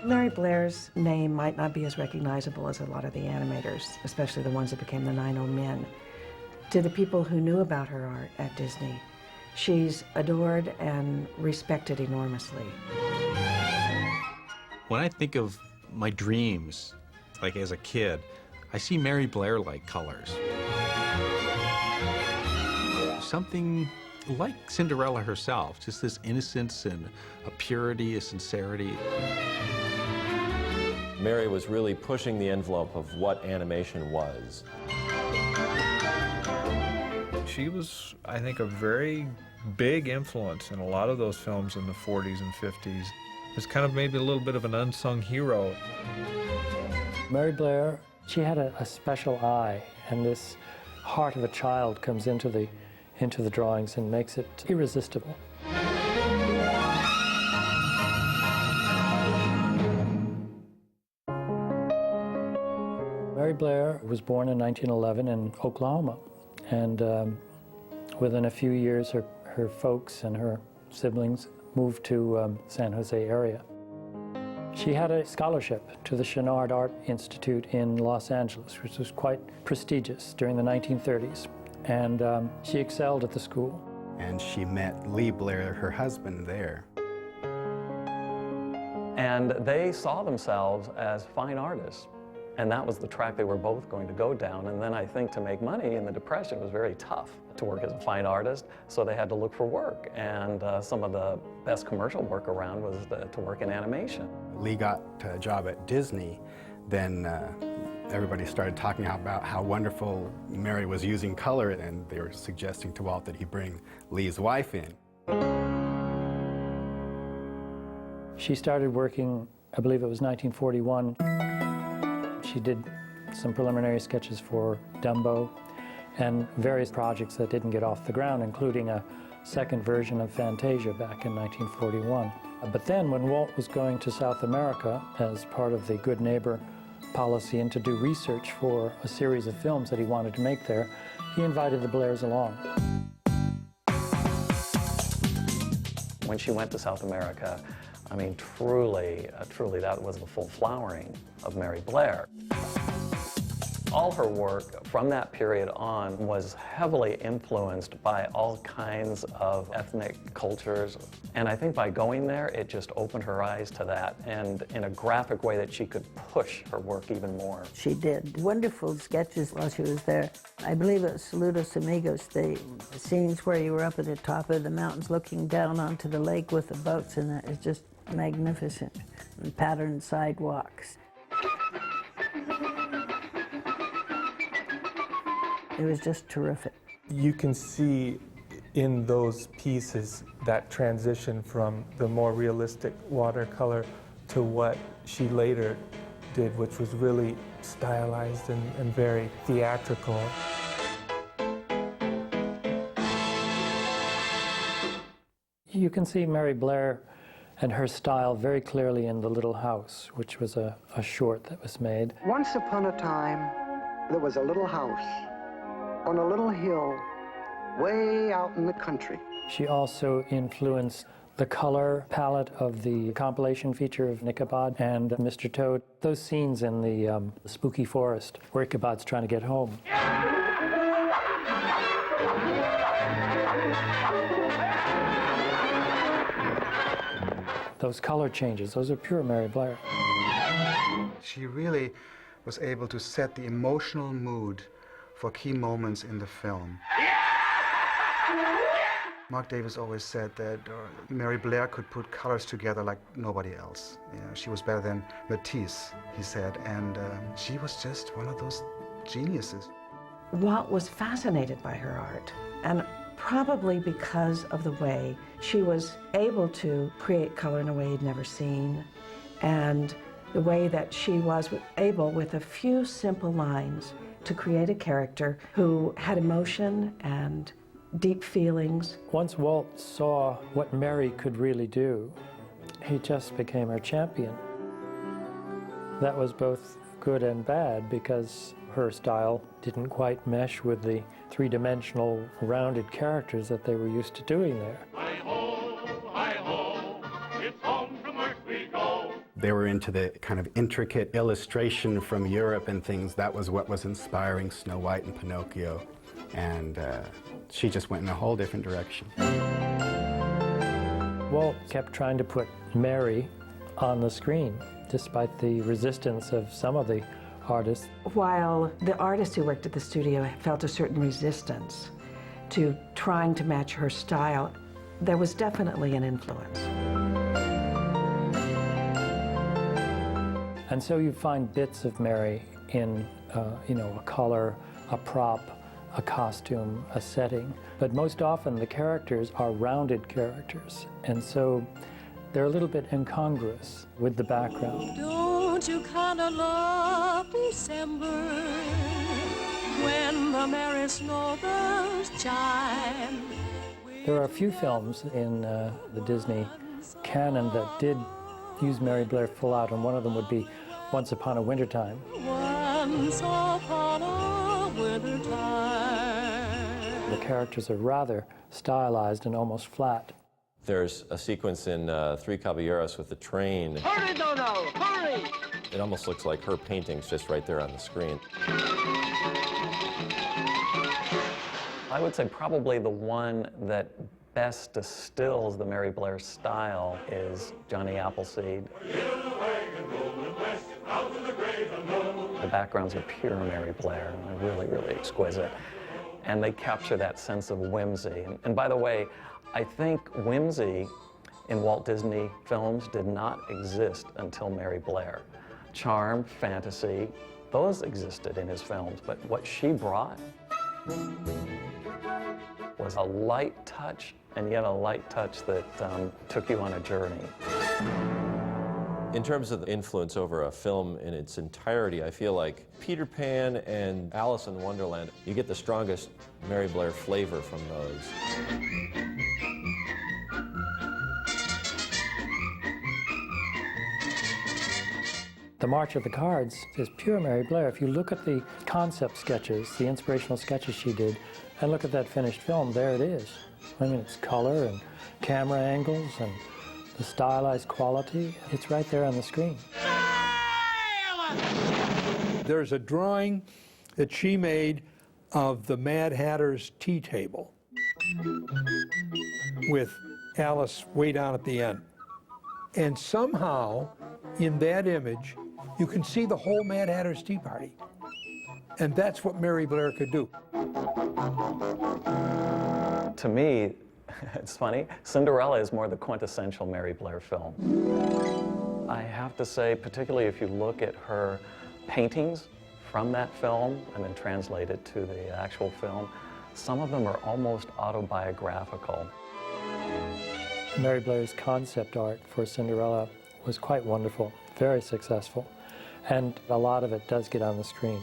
Mary Blair's name might not be as recognizable as a lot of the animators, especially the ones that became the 90 Men. To the people who knew about her art at Disney, she's adored and respected enormously. When I think of my dreams, like as a kid, I see Mary Blair-like colors. Something like Cinderella herself, just this innocence and a purity, a sincerity. Mary was really pushing the envelope of what animation was. She was, I think, a very big influence in a lot of those films in the 40s and 50s. It's kind of maybe a little bit of an unsung hero. Mary Blair, she had a special eye, and this heart of a child comes into the drawings and makes it irresistible. Mary Blair was born in 1911 in Oklahoma, and within a few years her folks and her siblings moved to San Jose area. She had a scholarship to the Chouinard Art Institute in Los Angeles, which was quite prestigious during the 1930s, and she excelled at the school. And she met Lee Blair, her husband, there. And they saw themselves as fine artists. And that was the track they were both going to go down. And then I think to make money in the Depression, it was very tough to work as a fine artist, so they had to look for work. And some of the best commercial work around was to work in animation. Lee got a job at Disney, then everybody started talking about how wonderful Mary was using color, and they were suggesting to Walt that he bring Lee's wife in. She started working, I believe it was 1941. She did some preliminary sketches for Dumbo and various projects that didn't get off the ground, including a second version of Fantasia back in 1941. But then when Walt was going to South America as part of the Good Neighbor policy and to do research for a series of films that he wanted to make there, he invited the Blairs along. When she went to South America, I mean, truly that was the full flowering of Mary Blair. All her work from that period on was heavily influenced by all kinds of ethnic cultures. And I think by going there, it just opened her eyes to that, and in a graphic way that she could push her work even more. She did wonderful sketches while she was there. I believe it was Saludos Amigos, the scenes where you were up at the top of the mountains looking down onto the lake with the boats, and that is just magnificent. And patterned sidewalks. It was just terrific. You can see in those pieces that transition from the more realistic watercolor to what she later did, which was really stylized and very theatrical. You can see Mary Blair and her style very clearly in The Little House, which was a short that was made. Once upon a time, there was a little house on a little hill way out in the country. She also influenced the color palette of the compilation feature of Ichabod and Mr. Toad. Those scenes in the spooky forest where Ichabod's trying to get home. Those color changes, those are pure Mary Blair. She really was able to set the emotional mood for key moments in the film. Mark Davis always said that Mary Blair could put colors together like nobody else. You know, she was better than Matisse, he said, and she was just one of those geniuses. Walt was fascinated by her art, and probably because of the way she was able to create color in a way he'd never seen, and the way that she was able, with a few simple lines, to create a character who had emotion and deep feelings. Once Walt saw what Mary could really do, he just became her champion. That was both good and bad, because her style didn't quite mesh with the three-dimensional rounded characters that they were used to doing there. Hi-ho, hi-ho, it's home from work we go. They were into the kind of intricate illustration from Europe and things. That was what was inspiring Snow White and Pinocchio. And she just went in a whole different direction. Walt kept trying to put Mary on the screen, despite the resistance of some of the artists. While the artists who worked at the studio felt a certain resistance to trying to match her style, there was definitely an influence. And so you find bits of Mary in, you know, a color, a prop, a costume, a setting. But most often the characters are rounded characters, and so they're a little bit incongruous with the background. Don't you kinda love December when the merry snowbirds chime? There are a few films in the Disney canon that did use Mary Blair full out, and one of them would be Once Upon a Wintertime. Once upon a wintertime. The characters are rather stylized and almost flat. There's a sequence in Three Caballeros with the train. Hurry, Dodo, hurry! It almost looks like her painting's just right there on the screen. I would say probably the one that best distills the Mary Blair style is Johnny Appleseed. The backgrounds are pure Mary Blair, and really, really exquisite. And they capture that sense of whimsy. And by the way, I think whimsy in Walt Disney films did not exist until Mary Blair. Charm, fantasy, those existed in his films, but what she brought was a light touch, and yet a light touch that took you on a journey. In terms of the influence over a film in its entirety, I feel like Peter Pan and Alice in Wonderland, you get the strongest Mary Blair flavor from those. The March of the Cards is pure Mary Blair. If you look at the concept sketches, the inspirational sketches she did, and look at that finished film, there it is. I mean, it's color and camera angles and the stylized quality. It's right there on the screen. There's a drawing that she made of the Mad Hatter's tea table with Alice way down at the end. And somehow, in that image, you can see the whole Mad Hatter's Tea Party. And that's what Mary Blair could do. To me, it's funny, Cinderella is more the quintessential Mary Blair film. I have to say, particularly if you look at her paintings from that film and then translate it to the actual film, some of them are almost autobiographical. Mary Blair's concept art for Cinderella was quite wonderful, very successful, and a lot of it does get on the screen.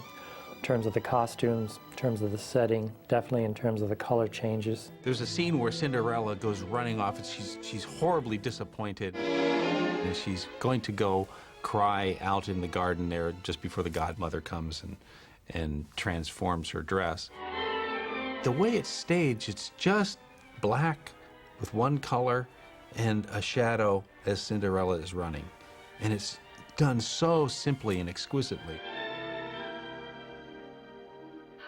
In terms of the costumes, in terms of the setting, definitely in terms of the color changes. There's a scene where Cinderella goes running off, and she's horribly disappointed, and she's going to go cry out in the garden there just before the godmother comes and transforms her dress. The way it's staged, it's just black with one color and a shadow as Cinderella is running. And it's done so simply and exquisitely.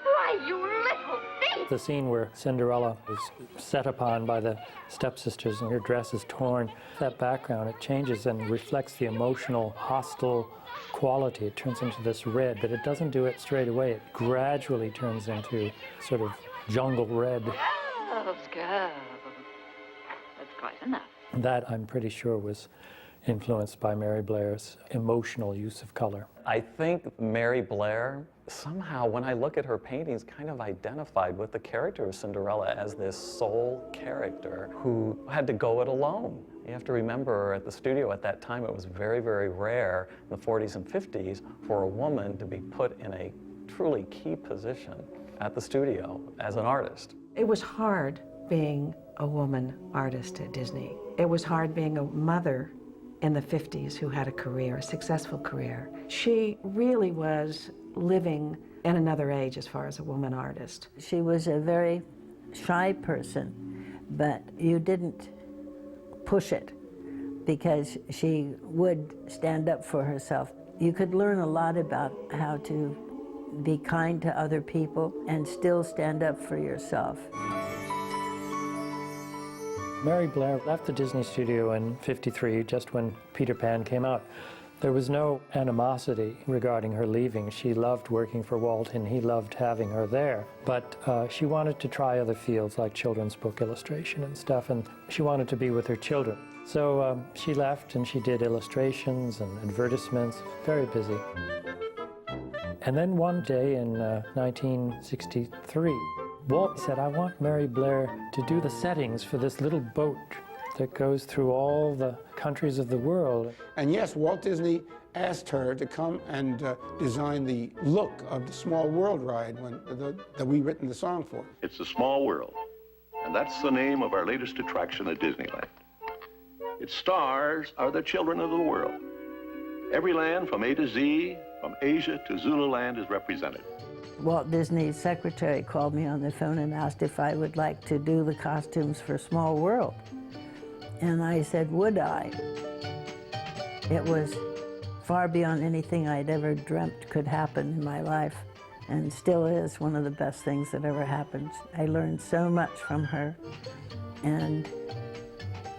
Why, you little thief! The scene where Cinderella is set upon by the stepsisters and her dress is torn, that background, it changes and reflects the emotional, hostile quality. It turns into this red, but it doesn't do it straight away. It gradually turns into sort of jungle red. Girls, girls. That's quite enough. That, I'm pretty sure, was influenced by Mary Blair's emotional use of color. I think Mary Blair, somehow, when I look at her paintings, kind of identified with the character of Cinderella as this sole character who had to go it alone. You have to remember, at the studio at that time, it was very, very rare in the 40s and 50s for a woman to be put in a truly key position at the studio as an artist. It was hard being a woman artist at Disney. It was hard being a mother in the 50s who had a career, a successful career. She really was living in another age as far as a woman artist. She was a very shy person, but you didn't push it because she would stand up for herself. You could learn a lot about how to be kind to other people and still stand up for yourself. Mary Blair left the Disney studio in '53, just when Peter Pan came out. There was no animosity regarding her leaving. She loved working for Walt, and he loved having her there. But she wanted to try other fields like children's book illustration and stuff, and she wanted to be with her children. So she left, and she did illustrations and advertisements, very busy. And then one day in 1963, Walt said, "I want Mary Blair to do the settings for this little boat that goes through all the countries of the world." And yes, Walt Disney asked her to come and design the look of the Small World ride that we written the song for. It's a small world, and that's the name of our latest attraction at Disneyland. Its stars are the children of the world. Every land from A to Z, from Asia to Zululand is represented. Walt Disney's secretary called me on the phone and asked if I would like to do the costumes for Small World. And I said, would I? It was far beyond anything I'd ever dreamt could happen in my life, and still is one of the best things that ever happened. I learned so much from her, and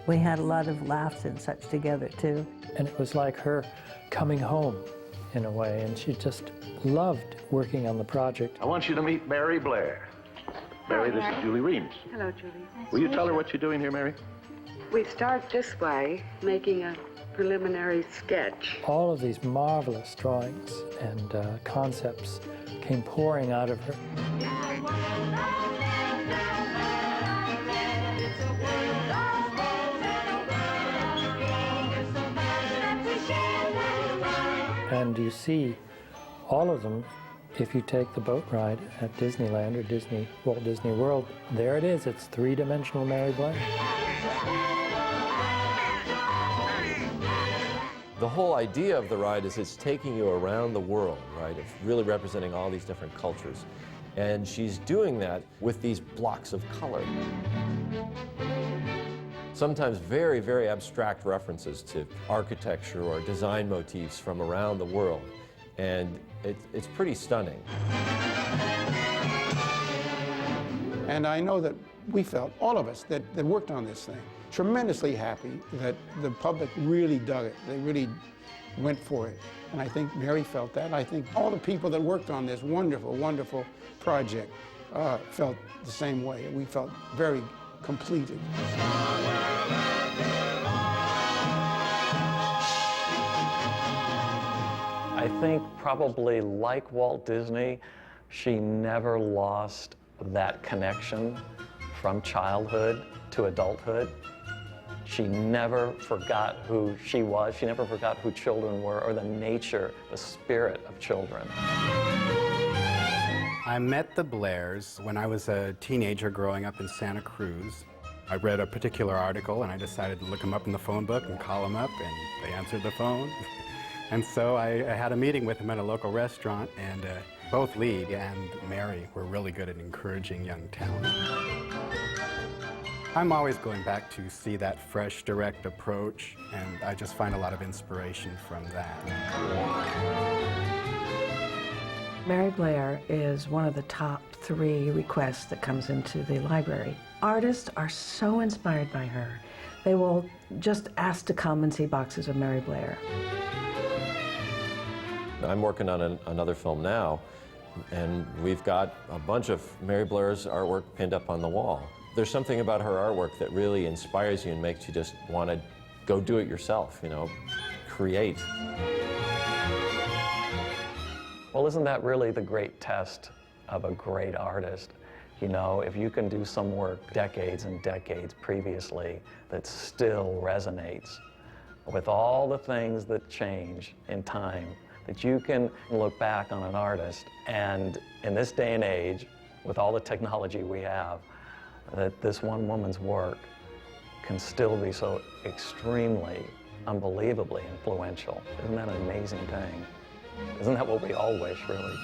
we had a lot of laughs and such together, too. And it was like her coming home, in a way, and she just loved working on the project. I want you to meet Mary Blair. Mary, this is Julie Reams. Hello, Julie. Will you tell her what you're doing here, Mary? We start this way, making a preliminary sketch. All of these marvelous drawings and concepts came pouring out of her. And you see all of them if you take the boat ride at Disneyland or Walt Disney World. There it is, it's three-dimensional Mary Blair. The whole idea of the ride is it's taking you around the world, right? It's really representing all these different cultures. And she's doing that with these blocks of color. Sometimes very, very abstract references to architecture or design motifs from around the world. And it's pretty stunning. And I know that we felt, all of us that worked on this thing, tremendously happy that the public really dug it. They really went for it. And I think Mary felt that. I think all the people that worked on this wonderful, wonderful project felt the same way. We felt very completed. I think probably like Walt Disney, she never lost that connection from childhood to adulthood. She never forgot who she was. She never forgot who children were or the nature, the spirit of children. I met the Blairs when I was a teenager growing up in Santa Cruz. I read a particular article and I decided to look them up in the phone book and call them up, and they answered the phone. And so I had a meeting with them at a local restaurant, and both Lee and Mary were really good at encouraging young talent. I'm always going back to see that fresh, direct approach, and I just find a lot of inspiration from that. Mary Blair is one of the top 3 requests that comes into the library. Artists are so inspired by her. They will just ask to come and see boxes of Mary Blair. I'm working on another film now, and we've got a bunch of Mary Blair's artwork pinned up on the wall. There's something about her artwork that really inspires you and makes you just want to go do it yourself, you know, create. Well, isn't that really the great test of a great artist? You know, if you can do some work decades and decades previously that still resonates with all the things that change in time, that you can look back on an artist and in this day and age, with all the technology we have, that this one woman's work can still be so extremely, unbelievably influential. Isn't that an amazing thing? Isn't that what we all wish, really?